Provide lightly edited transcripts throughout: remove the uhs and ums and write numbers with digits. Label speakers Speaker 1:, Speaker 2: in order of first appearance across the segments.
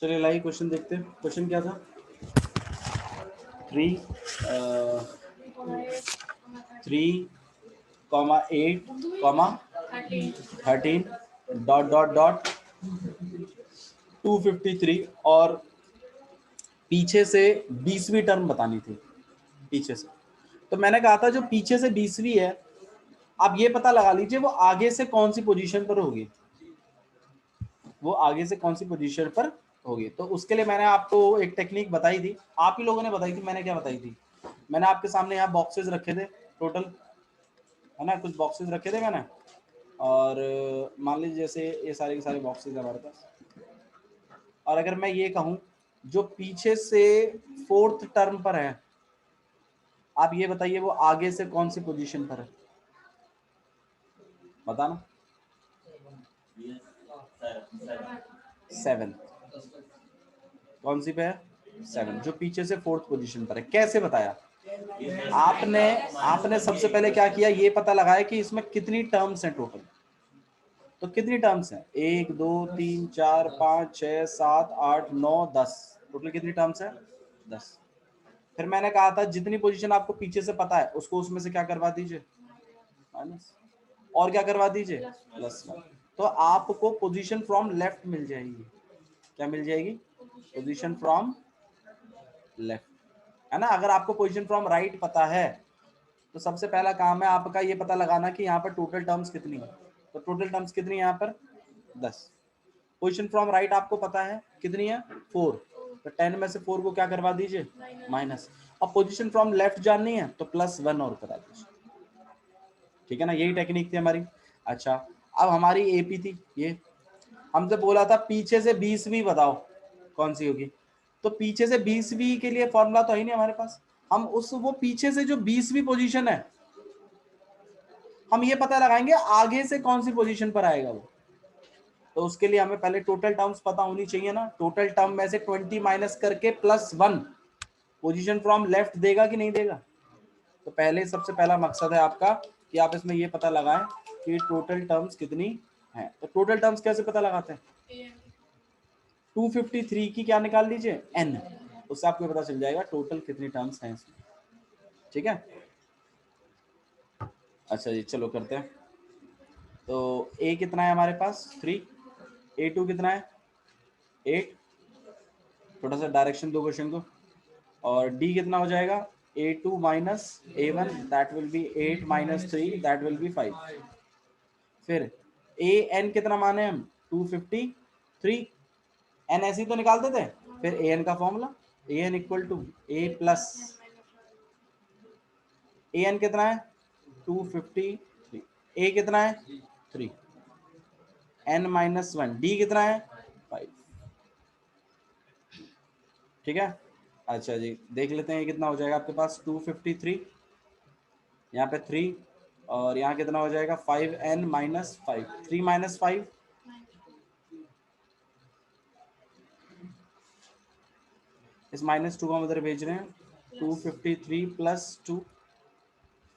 Speaker 1: चलिए live question देखते हैं। क्वेश्चन क्या था? 3,8,13 डॉट 253 और पीछे से 20वीं टर्म बतानी थी। पीछे से तो मैंने कहा था जो पीछे से 20वीं है, आप ये पता लगा लीजिए वो आगे से कौन सी पोजीशन पर होगी, वो आगे से कौन सी पोजीशन पर होगी। तो उसके लिए मैंने आपको एक टेक्निक बताई थी, आप ही लोगों ने बताई थी। मैंने क्या बताई थी? मैंने आपके सामने यहाँ बॉक्सेस रखे थे टोटल, है ना, कुछ बॉक्सेस रखे थे मैंने। और मान लीजिए जैसे ये सारे के सारे बॉक्सेस है हमारे पास, और अगर मैं ये कहूँ जो पीछे से 4th टर्म पर है, आप ये बताइए वो आगे से कौन सी पोजीशन पर है, बताना। 7 कौन सी पे है? 7 जो पीछे से 4th पोजीशन पर है। कैसे बताया आपने? आपने सबसे पहले क्या किया, ये पता लगाया कि इसमें कितनी टर्म्स हैं टोटल। तो कितनी टर्म्स हैं? 1 2 3 4 5 6 7 8 9 10, टोटल कितनी टर्म्स है? 10। फिर मैंने कहा था जितनी पोजीशन आपको पीछे से पता है उसको उसमें से क्या करवा दीजिए, माइनस, और क्या करवा दीजिए, +1। तो आपको पोजीशन फ्रॉम लेफ्ट मिल जाएगी। क्या मिल जाएगी? पोजीशन फ्रॉम लेफ्ट, है ना। अगर आपको पोजीशन फ्रॉम राइट पता है तो सबसे पहला काम है आपका ये पता लगाना कि यहाँ पर टोटल टर्म्स कितनी है। तो टोटल टर्म्स कितनी है यहाँ पर? 10। पोजीशन फ्रॉम राइट आपको पता है कितनी है? 4। तो 10 में से 4 को क्या करवा दीजिए, माइनस। अब पोजीशन फ्रॉम लेफ्ट जाननी है तो +1 और करा दीजिए। ठीक है ना, यही टेक्निक थी हमारी। अच्छा, अब हमारी एपी थी ये, हमसे बोला था पीछे से 20वीं बताओ कौन सी होगी। तो पीछे से 20वीं के लिए फॉर्मूला तो है नहीं हमारे पास। हम उस वो पीछे से जो 20वीं पोजीशन है, हम ये पता लगाएंगे आगे से कौन सी पोजीशन पर आएगा वो। तो उसके लिए हमें पहले टोटल टर्म्स पता होनी चाहिए ना। टोटल टर्म में से 20 माइनस करके +1 पोजीशन फ्रॉम लेफ्ट देगा कि नहीं देगा। तो पहले सबसे पहला मकसद है आपका कि आप इसमें ये पता लगाएं कि टोटल टर्म्स कितनी है। तो टोटल टर्म्स कैसे पता लगाते हैं? 253 की क्या निकाल लीजिए, n, उससे आपको पता चल जाएगा टोटल कितनी टर्म्स हैं इसमें। ठीक है, अच्छा जी, चलो करते हैं। तो a कितना है हमारे पास? 3। a2 कितना है? 8। थोड़ा सा डायरेक्शन दो क्वेश्चन को। और d कितना हो जाएगा? a2 minus a1, that will be 8 minus 3, that will be 5। फिर an कितना माने हम? 253। n ऐसे ही तो निकालते थे। फिर an का formula, an equal to a plus, an कितना है? 253। a कितना है? 3। n माइनस 1, d कितना है? 5। ठीक है, अच्छा जी, देख लेते हैं कितना हो जाएगा आपके पास। 253, यहाँ पे 3, और यहाँ कितना हो जाएगा? 5n माइनस 5, 3 माइनस 5, इस -2 को हम उधर भेज रहे हैं। 253 प्लस 2,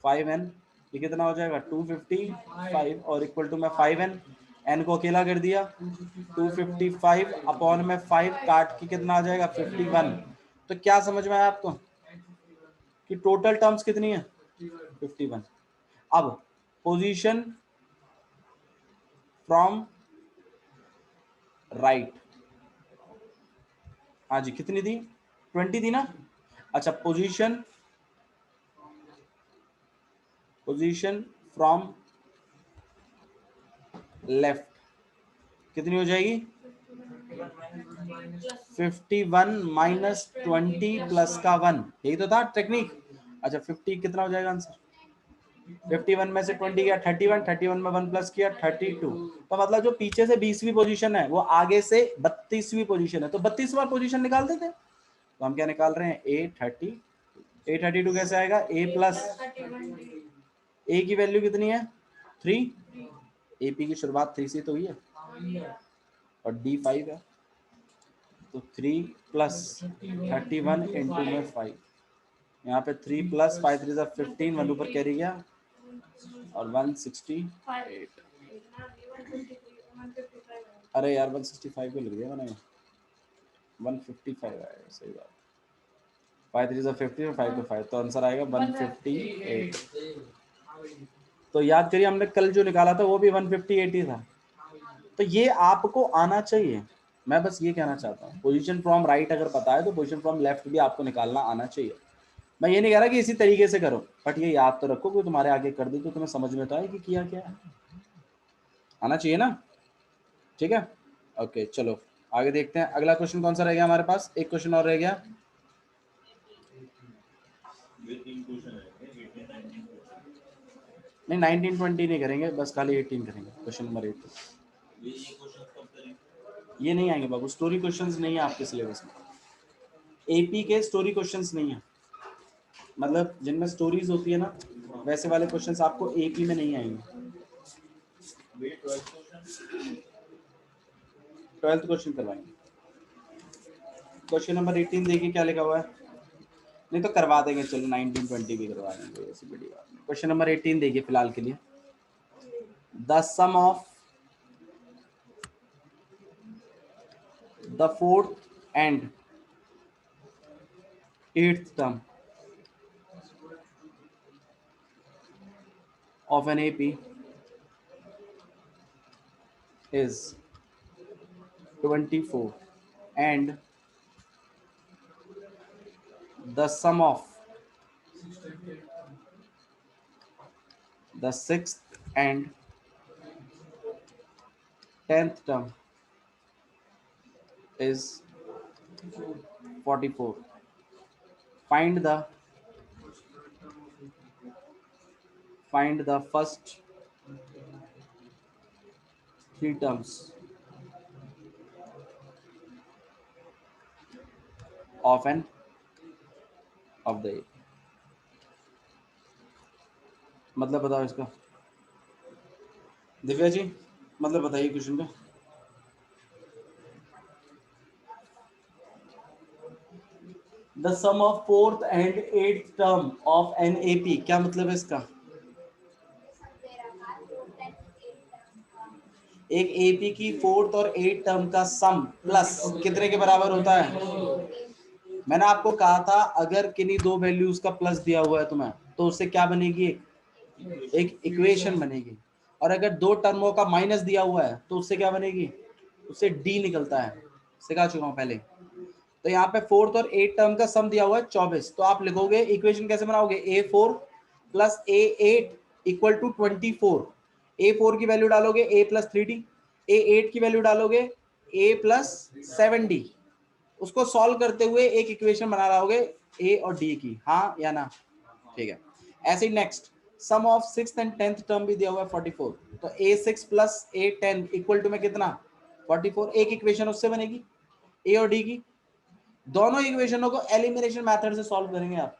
Speaker 1: 5n, ये कितना हो जाएगा? 255, और इक्वल टू में 5n, n को अकेला कर दिया। 255 अपॉन में 5 काट के कितना आ जाएगा? 51। तो क्या समझ में आया आपको कि टोटल टर्म्स कितनी है? 51। अब पोजीशन फ्रॉम राइट, हाँ जी, कितनी थी? 20 थी ना। अच्छा, पोजीशन फ्रॉम लेफ्ट कितनी हो जाएगी? 51 माइनस 20 प्लस का 1, यही तो था टेक्निक। अच्छा, 50 कितना हो जाएगा आंसर? 51 में से 20 गया 31, 31 में 1 प्लस किया 32। तो मतलब जो पीछे से 20वीं पोजीशन है वो आगे से 32वीं पोजीशन है। तो 32वां पोजीशन निकालते थे। तो हम क्या निकाल रहे हैं? A32 कैसे आएगा? a प्लस, a की वैल्यू कितनी है? 3। AP की शुरुआत 3 से तो हुई है, और D 5 है। तो 3 प्लस 31 इंटू में 5, यहाँ पे 3 प्लस 5 3 15, 1 ऊपर कैरी गया, और 168। अरे यार 165 पे लग गया मैंने। 155 आएगा, सही बात। 5 3 सा 50 और 5 to 5, तो आंसर आएगा 158। तो याद करिए हमने कल जो निकाला था वो भी 158 ही था। तो ये आपको आना चाहिए, मैं बस ये कहना चाहता हूँ। पोजीशन फ्रॉम राइट अगर पता है तो पोजीशन फ्रॉम लेफ्ट भी आपको निकालना आना चाहिए। मैं ये नहीं कह रहा कि इसी तरीके से करो, बट ये याद तो रखो कि तुम्हारे आगे कर दी तो तुम्हें समझ में तो आए कि किया क्या है, आना चाहिए ना। ठीक है, ओके चलो आगे देखते हैं। अगला क्वेश्चन कौन सा रह गया हमारे पास? एक क्वेश्चन और रह गया। नहीं 19 20 नहीं करेंगे, बस खाली 18 करेंगे। क्वेश्चन नंबर 18 ये नहीं आएंगे बाबू, स्टोरी क्वेश्चंस नहीं है आपके सिलेबस में। एपी के स्टोरी क्वेश्चंस नहीं है, मतलब जिनमें स्टोरीज होती है ना वैसे वाले क्वेश्चंस आपको एपी में नहीं आएंगे। 12th क्वेश्चन करवाएंगे। क्वेश्चन नंबर 18 देखिए क्या लिखा हुआ है, नहीं तो करवा देंगे, चलो 19 20 भी करवा देंगे, ऐसी बड़ी बात नहीं। क्वेश्चन नंबर 18 देखिए फिलहाल के लिए। The sum of the fourth and 8th term of an AP is 24 and the sum of the 6th and 10th term is 44. Find the first 3 terms of the AP. मतलब बताओ इसका, दिव्या जी मतलब बताइए question का। The sum of 4th and 8th term of an AP, क्या मतलब है इसका? एक एपी की 4th और 8th टर्म का सम प्लस कितने के बराबर होता है? मैंने आपको कहा था अगर किन्हीं दो वैल्यूज का प्लस दिया हुआ है तुम्हें तो उससे क्या बनेगी? एक इक्वेशन बनेगी। और अगर दो टर्मों का माइनस दिया हुआ है तो उससे क्या बनेगी? उससे डी निकलता है, सिखा चुका हूं पहले। तो यहाँ पे 4th और 8th टर्म का सम दिया हुआ है 24, तो आप लिखोगे इक्वेशन कैसे बनाओगे? A4 plus A8 equal to 24। A4 की वैल्यू डालोगे A प्लस 3D, A8 की वैल्यू डालोगे A प्लस 7D। उसको सॉल्व करते हुए एक इक्वेशन बना रहा होगे A और D की, हाँ या ना? ठीक है। ऐसे ही next sum of 6th and 10th term भी दिया हुआ है 44, तो A6 plus A10 equal to में कितना? 44। एक इक्वेशन उससे बनेगी A और D की। दोनों इक्वेशनों को एलिमिनेशन मेथड से सॉल्व करेंगे आप।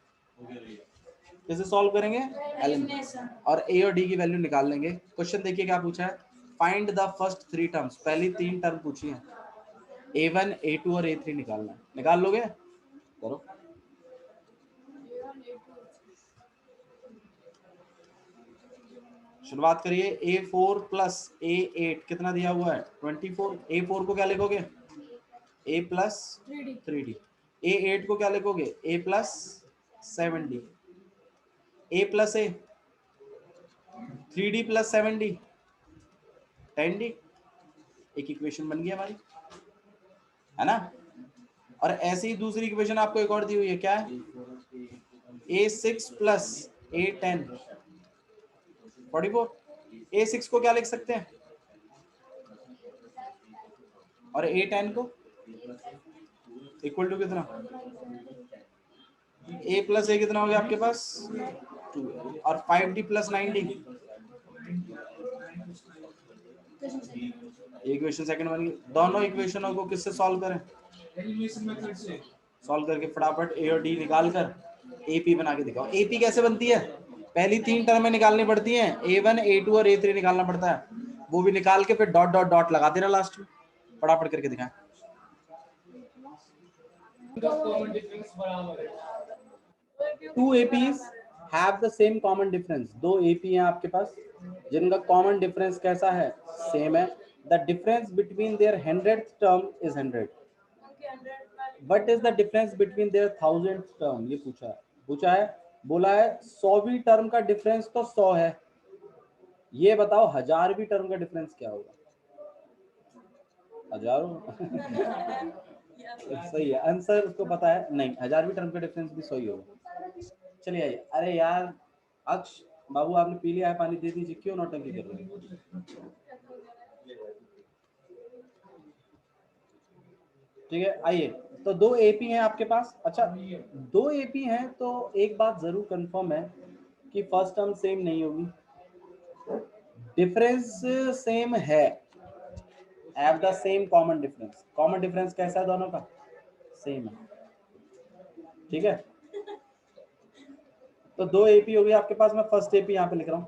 Speaker 1: कैसे सॉल्व करेंगे? एलिमिनेशन। और ए और डी की वैल्यू निकाल लेंगे। क्वेश्चन देखिए क्या पूछा है, फाइंड द फर्स्ट 3 टर्म्स। पहली 3 टर्म पूछी है, A1 A2 और A3 निकालना है। निकाल लोगे? करो। शुरुआत करिए। A4 प्लस A8 कितना दिया हुआ है? 24। A4 को क्या लिखोगे? A plus 3D। A8 को क्या लिखोगे? A plus 7D। A plus A 3D plus 7D 10D। एक इक्वेशन बन गई हमारी, है ना? और ऐसे ही दूसरी इक्वेशन आपको एक और दी हुई है, क्या है? A6 plus A10 44। A6 को क्या लिख सकते हैं? और A10 को इक्वल टू कितना? A प्लस A कितना हो गया आपके पास? 2 और 5D plus 9D। Equation second बन गई। दोनों इक्वेशनों को किससे सॉल्व करें? सॉल्व करके फटाफट ए और डी निकाल कर एपी बना के दिखाओ। एपी कैसे बनती है? पहली 3 टर्में निकालनी पड़ती हैं, A1 A2 और A3 निकालना पड़ता है। वो भी निकाल के फिर डॉट डॉट डॉट लगा देना लास्ट में। फटाफट करके दिखाएं। Two APs have the same common difference. दो एपी हैं आपके पास जिनका कॉमन डिफरेंस कैसा है? सेम है। The difference between their 100th term is 100। What is the difference between their 1000 term, ये पूछा है, बोला है 100वीं टर्म का डिफरेंस तो 100 है, ये बताओ 1000वीं टर्म का डिफरेंस क्या होगा? हजारों सही है आंसर, उसको पता है नहीं, 1000वीं टर्म का डिफरेंस भी सही होगा। चलिए आइए, अरे यार अक्ष बाबू आपने पी लिया है पानी, दे दीजिए, क्यों नौटंकी कर रहे हैं? ठीक है आइए, तो 2 एपी हैं आपके पास। अच्छा 2 एपी हैं तो एक बात जरूर कंफर्म है कि फर्स्ट टर्म सेम नहीं होगी, डिफरेंस सेम है, have the same common difference. Common difference कैसा है दोनों का? सेम है, ठीक है। तो 2 एपी हो गई आपके पास, मैं फर्स्ट एपी यहाँ पे लिख रहा हूँ।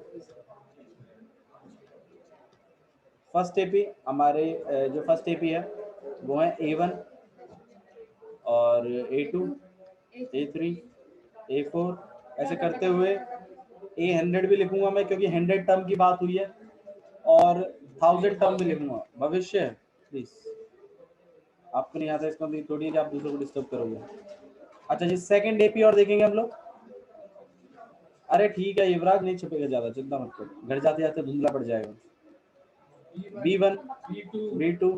Speaker 1: फर्स्ट एपी हमारे जो फर्स्ट एपी है वो है A1 और A2 A3 A4, ऐसे करते हुए A100 भी लिखूंगा मैं, क्योंकि 100 टर्म की बात हुई है, और 1000 टर्म भी लिखूंगा। भविष्य प्लीज, आपको नहीं आता इसका मतलब थोड़ी है कि आप दूसरों को डिस्टर्ब करोगे। अच्छा जी, सेकंड एपी और देखेंगे हम लोग। अरे ठीक है युवराज, नहीं छुपेगा ज्यादा, चिंता मत करो, घर जाते जाते धुंधला पड़ जाएगा। B1 B2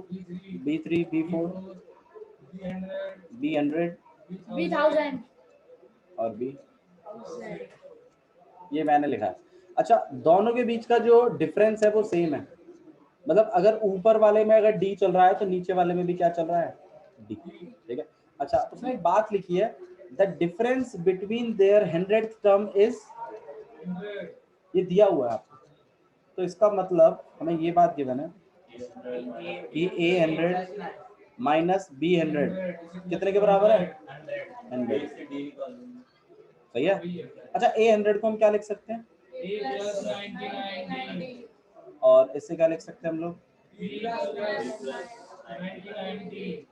Speaker 1: B3 B4 B100
Speaker 2: B1000
Speaker 1: और B, ये मैंने लिखा है। अच्छा दोनों के बीच का जो डिफरेंस है वो सेम है, मतलब अगर ऊपर वाले में अगर D चल रहा है तो नीचे वाले में भी क्या चल रहा है? D, ठीक है। अच्छा उसने एक बात लिखी है, the difference between their 100th term is, ये दिया हुआ है आपको, तो इसका मतलब हमें ये बात गिवन है कि A100 माइनस B100 कितने के बराबर है? 100, सही है। अच्छा A100 को हम क्या लिख सकते हैं? और इससे क्या लिख सकते हैं हम लोग?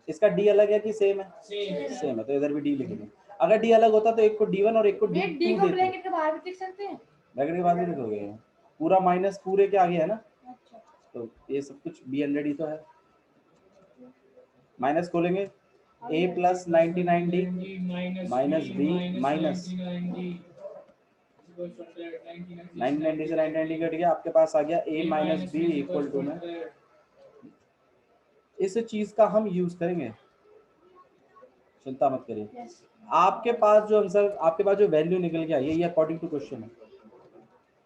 Speaker 1: इसका D अलग है कि सेम है? सेम है, तो इधर भी D लिखेंगे। अगर D अलग होता तो एक को D1 और एक को D2
Speaker 2: D को
Speaker 1: देते।
Speaker 2: ब्रैकेट के बाहर भी लिख सकते हैं,
Speaker 1: ब्रैकेट के बाद भी लिखोगे, पूरा माइनस पूरे के आगे है ना, तो ये सब कुछ B100 ही तो है। माइनस खोलेंगे, A plus 99D minus B minus 990 से 990 कट गया, आपके पास आ गया A minus B equal to में, इस चीज का हम यूज करेंगे, चिंता मत करिए। आपके पास जो आंसर, आपके पास जो वैल्यू निकल गया, ये अकॉर्डिंग टू क्वेश्चन है,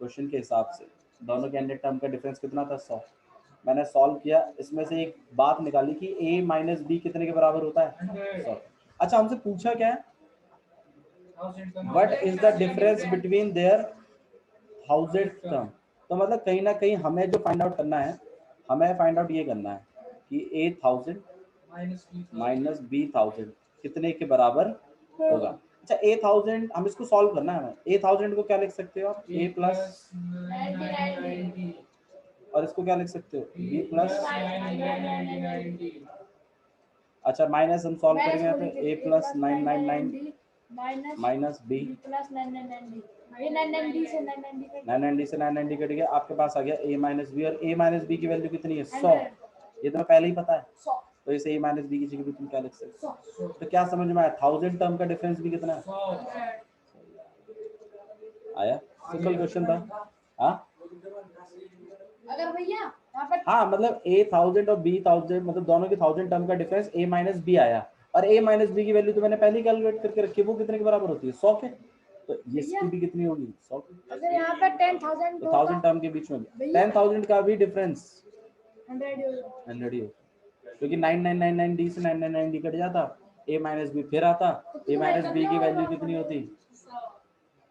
Speaker 1: क्वेश्चन के हिसाब से दोनों के एंडेड टर्म का डिफरेंस कितना था? 100। मैंने सॉल्व किया, इसमें से एक बात निकाली कि A माइनस B कितने के बराबर होता है? 100। अच्छा हमसे पूछा क्या है? What is the difference between their 1000 term, तो मतलब कहीं ना कहीं हमें जो फाइंड आउट करना है, हमें फाइंड आउट ये करना है कि A1000 माइनस B1000 कितने के बराबर होगा। अच्छा A1000 हम इसको सॉल्व करना है, हमें A1000 को क्या लिख सकते हो आप? A प्लस
Speaker 2: 99
Speaker 1: और इसको क्या लिख सकते हो? B प्लस, अच्छा माइनस हम सॉल्व करेंगे यहाँ पे A plus 999 minus B
Speaker 2: plus 999D, ये 990 से
Speaker 1: 990 से 990 कट गया, आपके पास आ गया A माइनस B, और A माइनस B की वैल्यू कितनी है? 100। ये तो पहले ही पता है, तो इसे A माइनस B की जगह भी तुम क्या लिख सकते हो? तो क्या समझ में आया? 1000 टर्म का डिफरेंस भी कितना है? आया, सिंपल क्वेश्चन था। हाँ
Speaker 2: अगर भैया यहाँ पर,
Speaker 1: हाँ मतलब A1000 और B1000 मतलब दोनों के 1000 टर्म का डिफरेंस A माइनस B आया, और A माइनस B की वैल्यू तो मैंने पहले ही कैलकुलेट करके रखी है, वो कितने के बराबर होती है? 100 के, तो इसकी भी कितनी होगी? 100 की।
Speaker 2: अगर यहाँ पर 10,000
Speaker 1: तो 1000 टर्म के बीच में 10,000 का भी डिफरेंस 100 ही होता, क्योंकि 9999D से 999D कट जाता, A माइनस B फिर आता, A माइनस B की वैल्यू कितनी होती?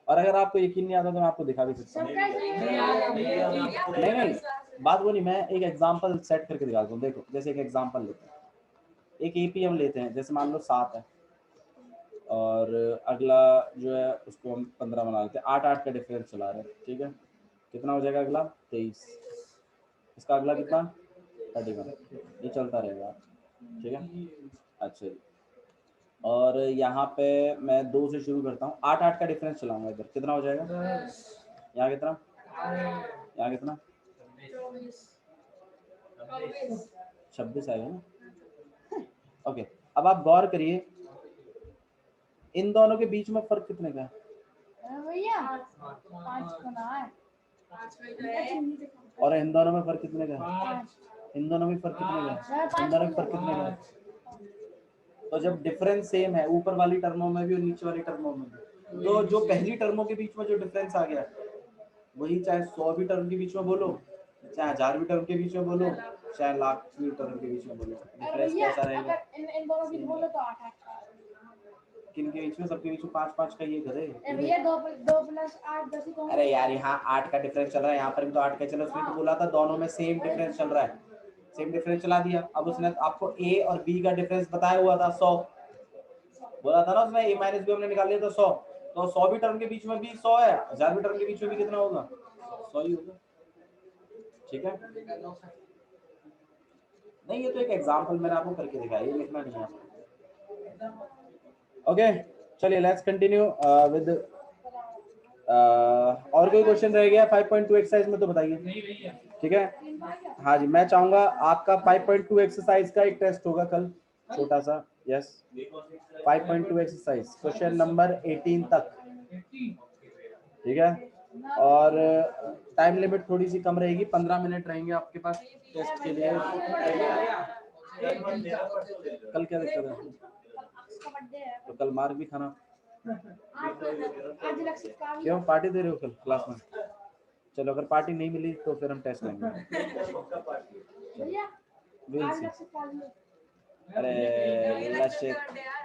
Speaker 1: और अगर आपको यकीन नहीं आता तो मैं आपको दिखा भी सकता हूँ। नहीं बात वो नहीं, मैं एक एग्जांपल सेट करके दिखाता हूँ। देखो जैसे एक एग्जांपल लेते हैं, एक एपी हम लेते हैं, जैसे मान लो 7 है, और अगला जो है उसको हम 15 बना लेते हैं, 8 का डिफरेंस चला रहे हैं, ठीक है। कितना हो जाएगा अगला? 23। इसका अगला कितना? 31। ये चलता रहेगा, ठीक है। अच्छा जी, और यहाँ पे मैं 2 से शुरू करता हूँ, 8 का डिफरेंस चलाऊंगा इधर, कितना हो जाएगा? यहाँ कितना? यहाँ कितना? 26 आएगा ना। ओके अब आप गौर करिए, इन दोनों के बीच में फर्क कितने का है?
Speaker 2: अरे भैया 5 गुना है।
Speaker 1: और इन दोनों में फर्क कितने का है?
Speaker 2: 5
Speaker 1: इन दोनों में फर्क कितने का है? इन
Speaker 2: 5
Speaker 1: दोनों में फर्क कितने का है? तो जब डिफरेंस सेम है ऊपर वाली टर्मों में भी और नीचे वाली टर्मों में भी, तो जो पहली टर्मों के बीच में जो डिफरेंस आ गया वही चाहे 100 टर्म के बीच में बोलो, चाहे 1000 टर्म के बीच में बोलो, चाहे लाख टर्म के बीच में बोलो, डिफरेंस कैसा रहेगा?
Speaker 2: अगर इन दोनों की बोलो तो 8
Speaker 1: किन के बीच में? सबके बीच में 5-5 का ये गधे।
Speaker 2: भैया 2 + 8 10 ही।
Speaker 1: अरे यार यहाँ 8 का डिफरेंस चल रहा है, यहाँ पर भी तो 8 का चल रहा है। उसने तो बोला था दोनों में सेम डिफरेंस चल रहा है, सेम डिफरेंस चला दिया। अब उसने आपको ए और बी का डिफरेंस बताया हुआ था 100, बोला था ना उसमें ए माइनस बी हमने निकाल लिया था 100, तो 100 टर्म के बीच में भी 100 है, 1000 टर्म के बीच में भी कितना होगा? 100 ही होगा। ठीक है, नहीं ये तो एक एग्जांपल मैंने आपको करके दिखाया, ये लिखना नहीं है आपको। ओके चलिए लेट्स कंटिन्यू विद और कोई क्वेश्चन रह गया 5.2 एक्सरसाइज में तो बताइए। ठीक है, हाँ जी, मैं चाहूंगा आपका 5.2 एक्सरसाइज का एक टेस्ट होगा कल, छोटा सा। यस 5.2 एक्सरसाइज क्वेश्चन नंबर 18 तक। ठीक है, और टाइम लिमिट थोड़ी सी कम रहेगी, 15 मिनट रहेंगे आपके पास टेस्ट के लिए। कल क्या दिक्कत है? तो कल मार्क भी खाना। क्यों पार्टी दे रहे हो कल क्लास में? चलो अगर पार्टी नहीं मिली तो फिर हम टेस्ट लेंगे। अरे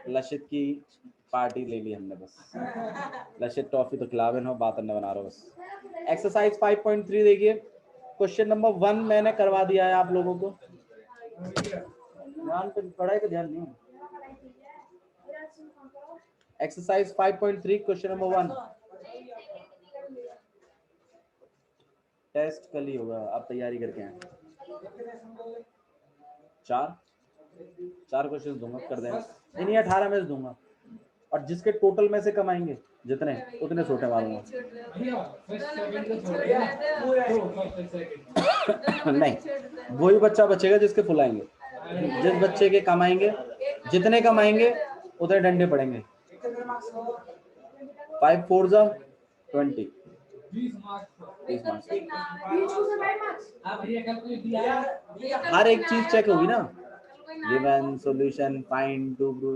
Speaker 1: लशित की पार्टी ले ली हमने बस। लशित टॉफी तो खिलावे ना, बात करने बना रहा बस। एक्सरसाइज 5.3 देखिए, क्वेश्चन नंबर 1 मैंने करवा दिया है आप लोगों को। ध्यान पे पढ़ाई पे ध्यान नहीं। एक्सरसाइज 5.3 क्वेश्चन नंबर 1 टेस्ट कल ही होगा, आप तैयारी करके आए। 4 क्वेश्चन दूंगा, कर देना। नहीं 18 में से दूंगा, और जिसके टोटल में से कमाएंगे जितने उतने छोटे मारूंगा। नहीं, वही बच्चा बचेगा जिसके फुल आएंगे। जिस बच्चे के कमाएंगे, जितने कमाएंगे उतने डंडे पड़ेंगे। 5 4 जा 20, 20 मार्क्स। हर एक चीज चेक होगी ना, गिवन, सॉल्यूशन, फाइंड, डू, ब्रू,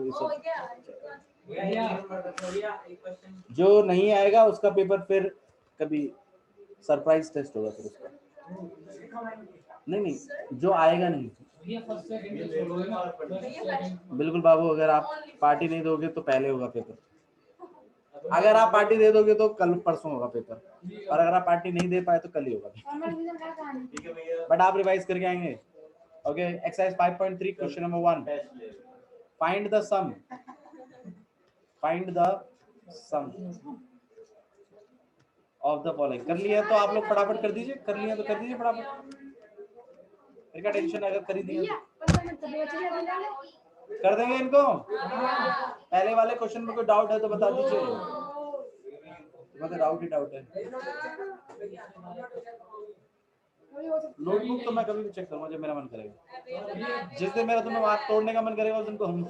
Speaker 1: जो नहीं आएगा उसका पेपर फिर कभी सरप्राइज टेस्ट होगा फिर उसका। नहीं जो आएगा नहीं। बिल्कुल बाबू, अगर आप पार्टी नहीं दोगे तो पहले होगा पेपर, अगर आप पार्टी दे दोगे तो कल परसों होगा पेपर, और अगर आप पार्टी नहीं दे पाए तो कल ही होगा। बट आप रिवाइज करके आएंगे। Okay, exercise 5.3 question number 1, find the sum, find the sum of the following. कर लिया तो आप लोग फटाफट कर दीजिए, कर लिया तो कर दीजिए फटाफट, फिर क्या टेंशन है, अगर कर ही दिया कर देंगे इनको। पहले वाले क्वेश्चन में कोई डाउट है तो बता दीजिए, डाउट ही डाउट है। नोटबुक तो मैं कभी भी चेक करूंगा जब मेरा मन करेगा, जिस दिन मेरा तुम्हें हाथ तोड़ने का मन करेगा उस दिन को हम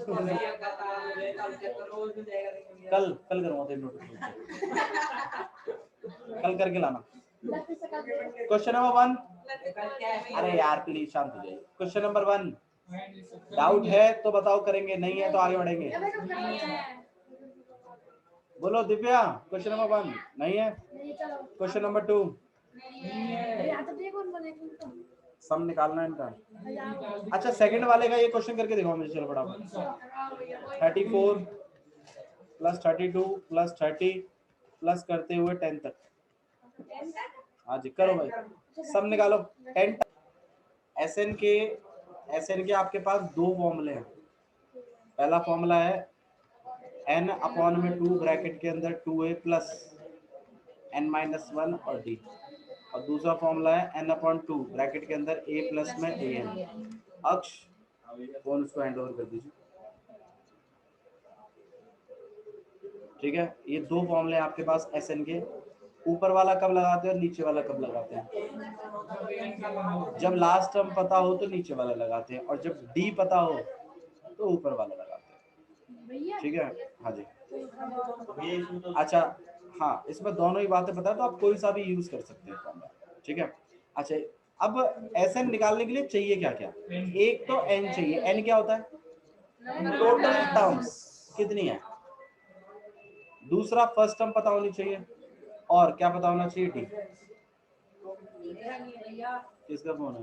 Speaker 1: कल करूंगा तेरी नोटबुक, कल करके लाना। क्वेश्चन नंबर 1, अरे यार प्लीज शांत हो जाइए। क्वेश्चन नंबर 1, डाउट है तो बताओ, करेंगे, नहीं है तो आगे बढ़ेंगे। बोलो दिव्या, क्वेश्चन नंबर 1 नहीं है। क्वेश्चन नंबर 2, सम निकालना है इनका। अच्छा सेकंड वाले का ये क्वेश्चन करके दिखाओ मुझे, चलो फटाफट। 34 + 32 + 30 प्लस करते हुए 10 तक। हाँ जी करो भाई, सम निकालो 10। एसएन के आपके पास 2 फॉर्मूले हैं। पहला फॉर्मूला है n/2 ब्रैकेट के अंदर 2a + n-1 और d, और दूसरा फॉर्मूला है n/2 ब्रैकेट के अंदर a + में an। अक्ष फोन उसको हैंड ओवर कर दीजिए। ठीक है, ये 2 फॉर्मूले आपके पास एसएन के। ऊपर वाला कब लगाते हैं और नीचे वाला कब लगाते हैं? जब लास्ट टर्म पता हो तो नीचे वाला लगाते हैं, और जब डी पता हो तो ऊपर वाला लगाते हैं। ठीक है, हाँ जी। अच्छा हाँ, इसमें दोनों ही बातें बता, तो आप कोई सा भी यूज कर सकते हैं फॉर्मूला, ठीक है। अच्छा अब एसएन निकालने के लिए चाहिए क्या क्या, एक तो एन चाहिए। एन क्या होता है, टोटल टर्म्स कितनी है। दूसरा फर्स्ट टर्म पता होनी चाहिए, और क्या पता होना चाहिए, डी। किसका फोन है,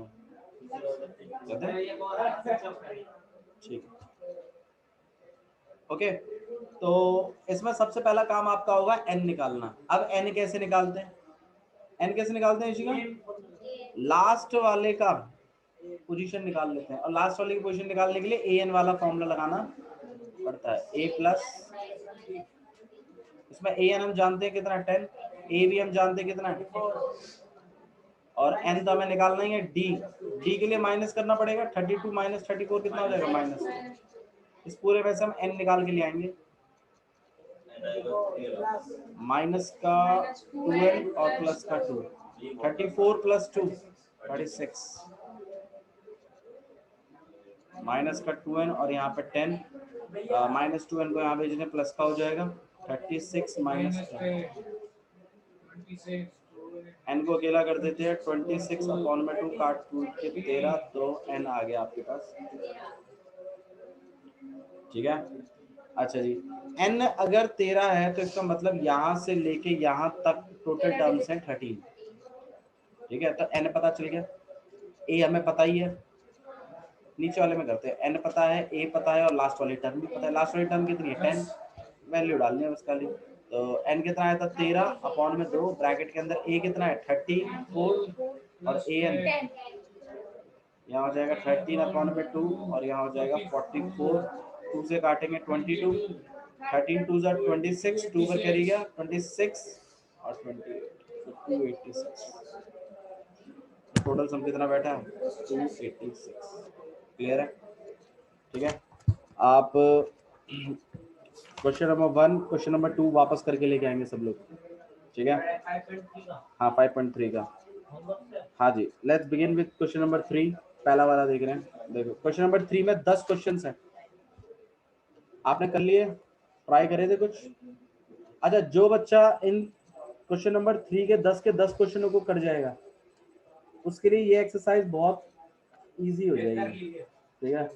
Speaker 1: ठीक है ओके। तो इसमें सबसे पहला काम आपका होगा एन निकालना। अब एन कैसे निकालते हैं, एन कैसे निकालते हैं इसी लास्ट वाले का पोजीशन निकाल लेते हैं, और लास्ट वाले की पोजीशन निकालने के लिए ए एन वाला फॉर्मूला लगाना पड़ता है, ए प्लस, इसमें ए एन हम जानते हैं कितना 10, ए भी हम जानते हैं कितना, और एन तो हमें निकालना ही है डी। डी के लिए माइनस करना पड़ेगा, 32 माइनस 34 कितना हो जाएगा, माइनस। इस पूरे में से हम एन निकाल के ले आएंगे, माइनस का 12 और प्लस का 2, 34 प्लस 2 36, माइनस का 2n और यहाँ पे 10, माइनस 2n को यहाँ भेजने प्लस का हो जाएगा 36 माइनस 10, n को अकेला कर देते हैं 26 अपॉन में 2 काट कूट के 13, तो n आ गया आपके पास, ठीक है। अच्छा जी, n अगर 13 है तो इसका मतलब यहाँ से लेके यहाँ तक टोटल टर्म्स हैं 13, ठीक है। तो n पता चल गया, a हमें पता ही है, नीचे वाले में करते हैं, n पता है, a पता है, और लास्ट वाली टर्म भी पता है। लास्ट वाली टर्म कितनी है 10, वैल्यू डालनी है उसका लिए। तो n कितना आया था 13 अपॉन में 2, ब्रैकेट के अंदर a कितना है 34 और a n यहाँ हो जाएगा 13 अपॉन में 2 और यहाँ हो जाएगा 44, 2 से काटेंगे 22, 13 2 26, 2 पर कैरी गया 26 और 28, 286, टोटल सम कितना बैठा है 286, क्लियर है, ठीक है। आप क्वेश्चन नंबर 1 क्वेश्चन नंबर 2 वापस करके लेके आएंगे सब लोग, ठीक है। हाँ 5.3 का, हाँ जी। Let's begin with question number 3, पहला वाला देख रहे हैं। देखो क्वेश्चन नंबर 3 में 10 क्वेश्चंस हैं, आपने कर लिए, ट्राई करे थे कुछ। अच्छा, जो बच्चा इन क्वेश्चन नंबर 3 के 10 क्वेश्चनों को कर जाएगा, उसके लिए ये एक्सरसाइज बहुत इजी हो जाएगी, ठीक है।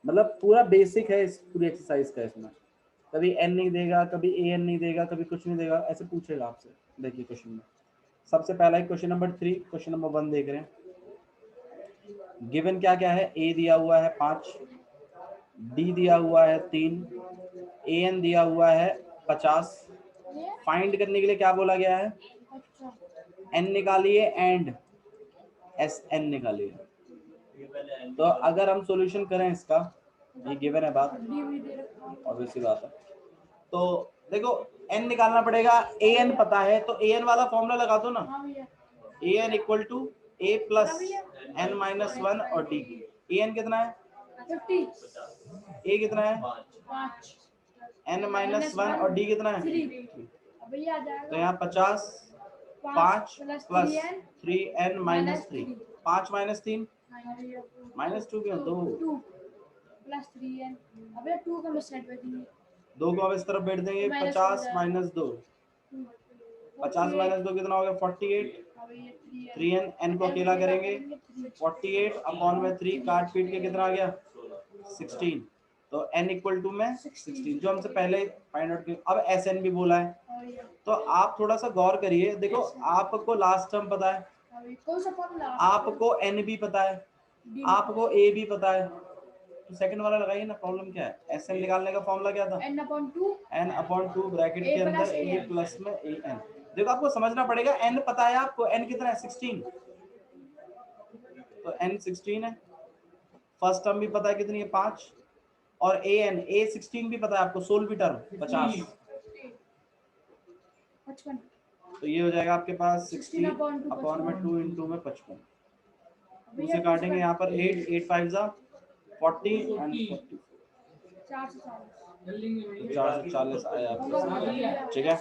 Speaker 1: मतलब पूरा बेसिक है इस पूरी एक्सरसाइज का। इसमें कभी एन नहीं देगा, कभी ए एन नहीं देगा, कभी कुछ नहीं देगा, ऐसे पूछेगा आपसे। देखिए क्वेश्चन में सबसे पहला क्वेश्चन नंबर 3, क्वेश्चन नंबर 1 देख रहे हैं। गिवन क्या क्या है, ए दिया हुआ है 5, डी दिया हुआ है 3, ए एन दिया हुआ है 50। फाइंड करने के लिए क्या बोला गया है, एन निकालिए एंड एस एन निकालिए। तो अगर हम सॉल्यूशन करें इसका, ये गिवन है बात, ऑब्वियसली बात है। तो देखो एन निकालना पड़ेगा, ए एन पता है तो ए एन वाला फॉर्मूला लगा दो ना, A N equal to A plus N minus 1 और डी। ए एन कितना है
Speaker 2: 50,
Speaker 1: ए कितना है
Speaker 2: 5,
Speaker 1: एन माइनस 1 और डी कितना है 3। तो यहाँ 50, 5 plus 3n minus 3, 5 minus 3 minus 2 क्यों 2
Speaker 2: प्लस 3n, अबे 2 का मिस साइड पे दिए,
Speaker 1: 2 को अब इस तरफ बैठ देंगे, 50 माइनस 2, 50 माइनस 2 कितना हो गया 48, 3n, n को अकेला करेंगे 48 अपॉन में 3 काट पीट के कितना आ गया 16। तो n इक्वल टू में 16 जो हमसे पहले फाइंड आउट किया। अब sn भी बोला है, तो आप थोड़ा सा गौर करिए। देखो आपको लास्ट टर्म पता है, आपको n भी पता है, आपको a भी पता है, तो सेकंड वाला लगाइए ना। प्रॉब्लम क्या है, sn निकालने का फॉर्मूला क्या था n/2 ब्रैकेट के अंदर a प्लस में an। देखो आपको समझना पड़ेगा, n पता है आपको, n कितना है 16, तो n 16 है। फर्स्ट टर्म भी पता है कितनी है 5, और a 16 भी पता है आपको, 16वीं टर्म 50, तो ये हो जाएगा आपके पास 16 अपॉन में 2 इंटू में 55। उसे काटेंगे यहाँ पर 8, 8 5 जा 40 एंड 40, 440 आया आपके, ठीक है।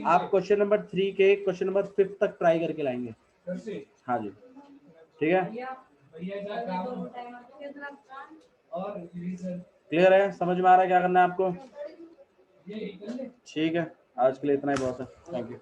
Speaker 1: आप क्वेश्चन नंबर 3 के क्वेश्चन नंबर 5 तक ट्राई करके लाएंगे, हाँ जी, ठीक है। क्लियर है, समझ में आ रहा है क्या करना है आपको। ठीक है, आज के लिए इतना ही बहुत है। Thank you.